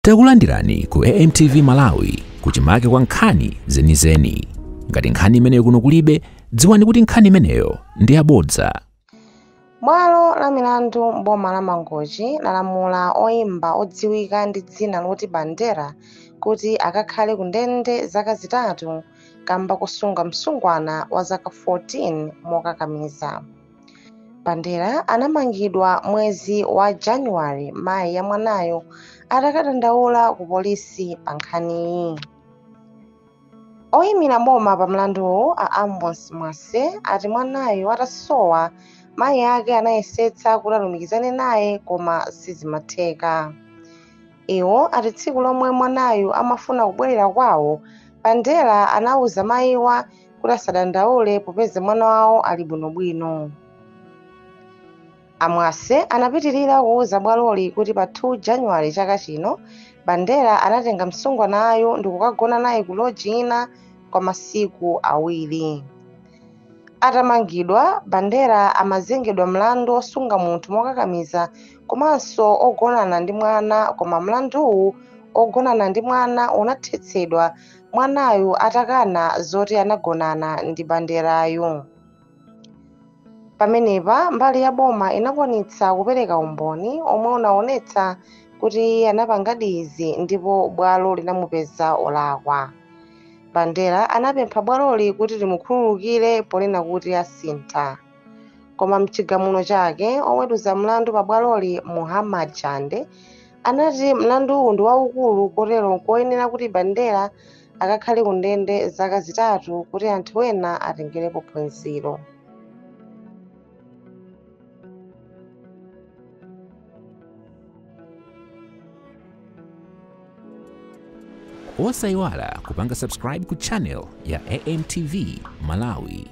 Takulandirani ku AMTV Malawi kuchimake kwa nkhani zenizeni. Ngati nkhani imeneyo kuno kulibe, dziwani kuti nkhani imeneyo ndi yabodza. Bwalo la milandu m'boma la Mangochi lalamula oyimba odziwika ndi dzina loti Bandera kuti akakhale ku ndende zaka zitatu kamba kusunga msungwana wa zaka 14 mokakamiza. Bandera anamangidwa mwezi wa Januwari mayi ya mwanayo atakadandaula ku polisi pa nkhaniyi. Oyimira boma pa mlanduwu a Amos Mwase ati mwanayo atasowa mayi ake anayesetsa kuti alumikizane naye koma sizimatheka. Iwo ati tsiku lomwe mwanayo amafuna kubwerera kwawo, Bandera anawuza mayiwa kuti asadandaule popeza mwana wawo ali bwinobwino. Amwase anapitirira kuwuza bwaloli kuti pa 2 Januwari chaka chino Bandera anatenga msungwanayo ndi kukagona naye ku loji ina kwa masiku awiri. Atamangidwa, Bandera amazengedwa mlandu osunga munthu mokakamiza komanso ogonana ndi mwana, koma mlanduwu ogonana ndi mwana unathetsedwa mwanayo atakana zoti anagonana ndi Banderayo. Pamenepa mbali ya boma inakwanitsa kupereka umboni omwe unaonetsa kuti anapanga izi ndipo bwalo linamupeza olakwa. Bandera anapempha bwaloli kuti limukhululukire ponena kuti asintha. Koma mchigamulo chake oweruza mlandu pa bwaloli Muhammad Chande anati mlanduwu ndi waukulu kotero koyenera kuti Bandera akakhale ku ndende zaka zitatu kuti anthu ena atengerepo phunziro. Osayiwala kupanga subscribe ku channel ya AMTV Malawi.